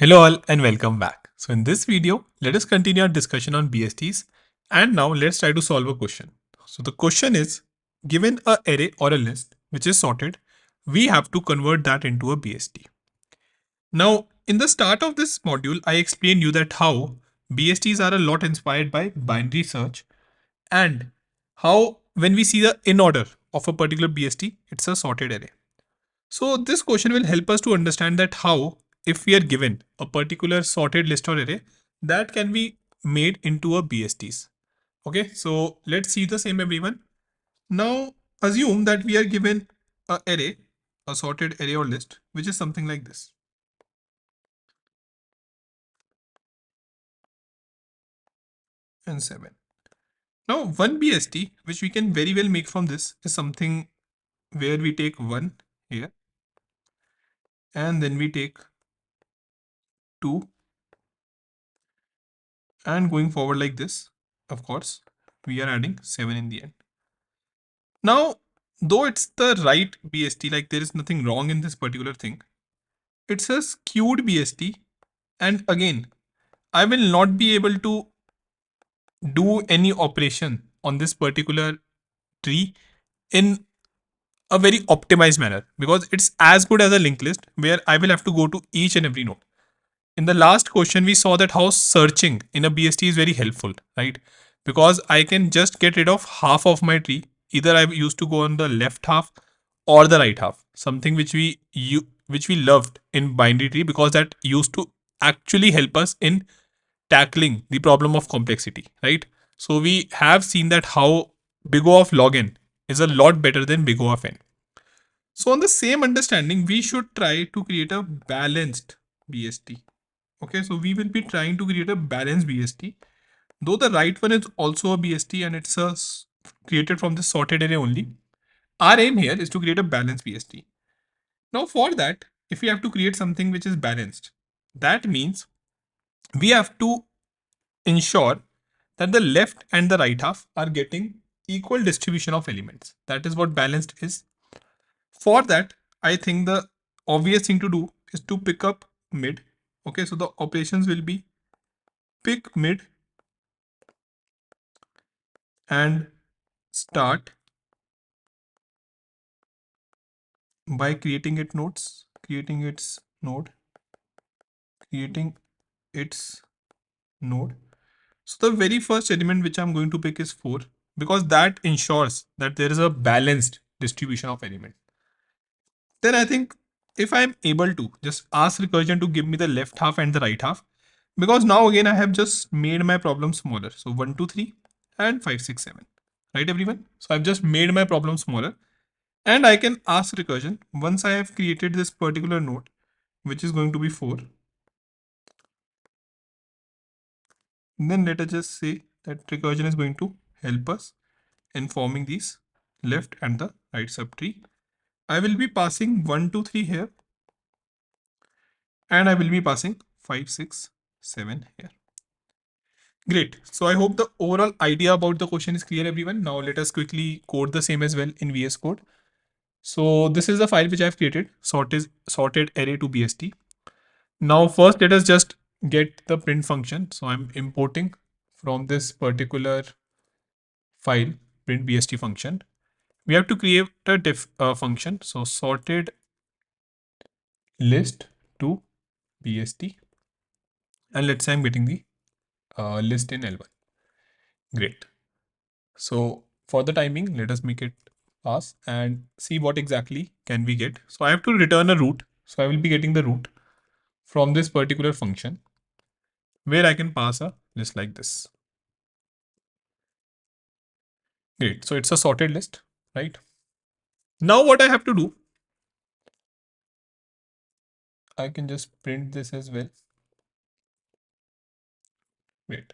Hello all and welcome back. So in this video, let us continue our discussion on BSTs and now let's try to solve a question. So the question is, given a array or a list which is sorted, we have to convert that into a BST. Now in the start of this module, I explained you that how BSTs are a lot inspired by binary search and how when we see the in order of a particular BST, it's a sorted array. So this question will help us to understand that how, if we are given a particular sorted list or array, that can be made into a BSTs. Okay, so let's see the same everyone. Now assume that we are given a array, a sorted array or list, which is something like this. And 7. Now one BST, which we can very well make from this, is something where we take 1 here and then we take 2 and going forward like this. Of course, we are adding 7 in the end. Now, though it's the right BST, like there is nothing wrong in this particular thing, it's a skewed BST. And again, I will not be able to do any operation on this particular tree in a very optimized manner because it's as good as a linked list where I will have to go to each and every node. In the last question, we saw that how searching in a BST is very helpful, right? Because I can just get rid of half of my tree. Either I used to go on the left half or the right half, something which we loved in binary tree because that used to actually help us in tackling the problem of complexity, right? So we have seen that how big O of log n is a lot better than big O of n. So on the same understanding, we should try to create a balanced BST. Okay, so we will be trying to create a balanced BST. Though the right one is also a BST and it's created from the sorted array only. Our aim here is to create a balanced BST. Now for that, if we have to create something which is balanced, that means we have to ensure that the left and the right half are getting equal distribution of elements. That is what balanced is. For that, I think the obvious thing to do is to pick up mid. Okay, so the operations will be pick mid and start by creating its nodes, creating its node, creating its node. So the very first element which I'm going to pick is 4 because that ensures that there is a balanced distribution of element. Then I think if I'm able to just ask recursion to give me the left half and the right half, because now again I have just made my problem smaller. So 1, 2, 3 and 5, 6, 7. Right everyone? So I've just made my problem smaller. And I can ask recursion once I have created this particular node, which is going to be 4. Then let us just say that recursion is going to help us in forming these left and the right subtree. I will be passing 1, 2, 3 here. And I will be passing 5, 6, 7 here. Great. So I hope the overall idea about the question is clear everyone. Now let us quickly code the same as well in VS Code. So this is the file which I have created, sorted array to BST. Now first let us just get the print function. So I'm importing from this particular file print BST function. We have to create a diff function. So sorted list to BST. And let's say I'm getting the list in L1. Great. So for the timing, let us make it pass and see what exactly can we get. So I have to return a root. So I will be getting the root from this particular function where I can pass a list like this. Great. So it's a sorted list, right? Now what I have to do, I can just print this as well. Great.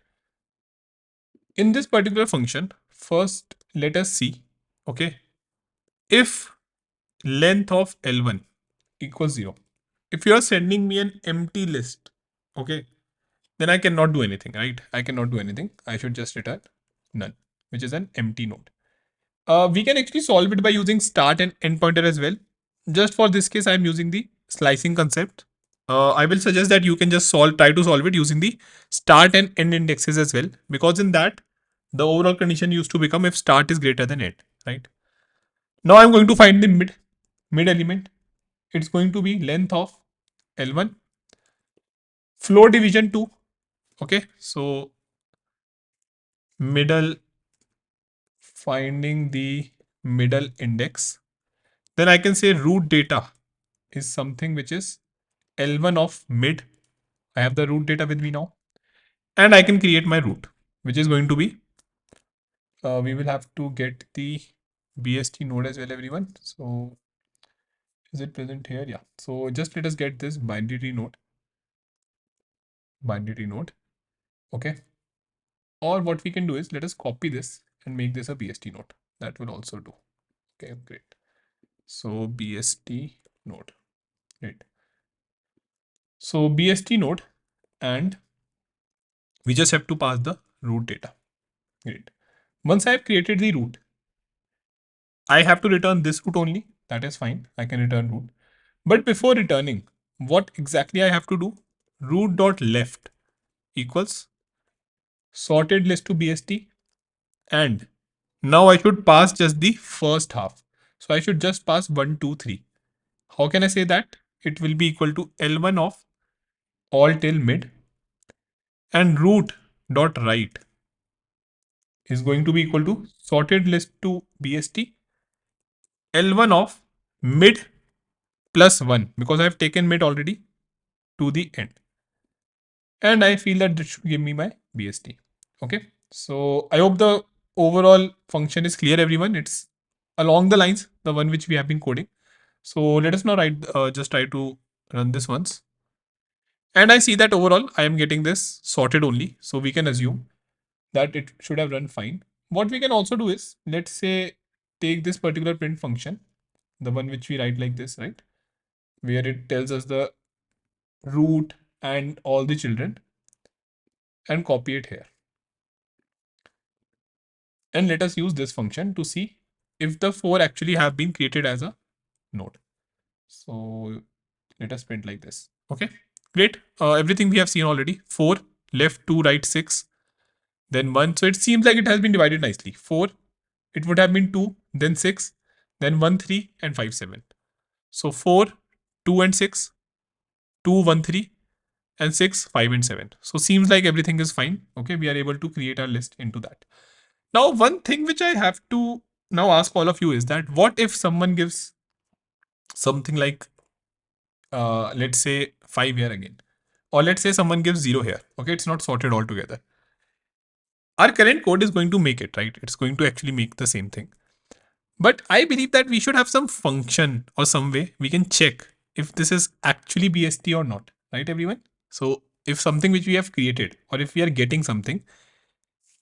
In this particular function, first let us see, okay, if length of L1 equals 0. If you are sending me an empty list, okay, then I cannot do anything, right? I cannot do anything. I should just return none, which is an empty node. We can actually solve it by using start and end pointer as well. Just for this case, I'm using the slicing concept. I will suggest that you can just try to solve it using the start and end indexes as well, because in that the overall condition used to become if start is greater than end, right? Now I'm going to find the mid element. It's going to be length of L1, floor division 2. Okay, so middle, finding the middle index. Then I can say root data is something which is L1 of mid. I have the root data with me now. And I can create my root, which is going to be, we will have to get the BST node as well, everyone. So is it present here? Yeah. So just let us get this binary node. Okay. Or what we can do is let us copy this and make this a BST node. That will also do. Okay, great. So BST node. Great. So BST node, and we just have to pass the root data. Great. Once I have created the root, I have to return this root only. That is fine. I can return root. But before returning, what exactly I have to do? Root dot left equals sorted list to BST, and now I should pass just the first half. So I should just pass 1, 2, 3. How can I say that? It will be equal to L1 of all till mid, and root dot right is going to be equal to sorted list to BST L1 of mid plus 1, because I have taken mid already, to the end. And I feel that this should give me my BST. Okay. So I hope the overall function is clear, everyone. It's along the lines, the one which we have been coding. So let us now just try to run this once. And I see that overall I am getting this sorted only. So we can assume that it should have run fine. What we can also do is, let's say, take this particular print function, the one which we write like this, right? Where it tells us the root and all the children, and copy it here. And let us use this function to see if the 4 actually have been created as a node. So let us print like this. Okay, great. Everything we have seen already. 4, left, 2, right, 6, then 1. So it seems like it has been divided nicely. 4, it would have been 2, then 6, then 1, 3, and 5, 7. So 4, 2, and 6, 2, 1, 3, and 6, 5, and 7. So seems like everything is fine. Okay, we are able to create our list into that. Now, one thing which I have to now ask all of you is that what if someone gives something like, let's say 5 here again, or let's say someone gives 0 here. Okay, it's not sorted altogether. Our current code is going to make it, right? It's going to actually make the same thing. But I believe that we should have some function or some way we can check if this is actually BST or not, right, everyone? So if something which we have created, or if we are getting something,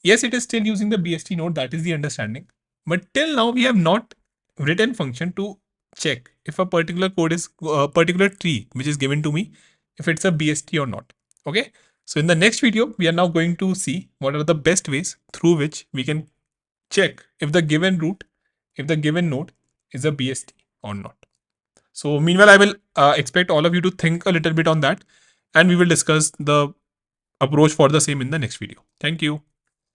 yes, it is still using the BST node, that is the understanding. But till now, we have not written function to check if a particular code is a particular tree which is given to me, if it's a BST or not. Okay. So in the next video, we are now going to see what are the best ways through which we can check if the given root, if the given node is a BST or not. So meanwhile, I will expect all of you to think a little bit on that, and we will discuss the approach for the same in the next video. Thank you.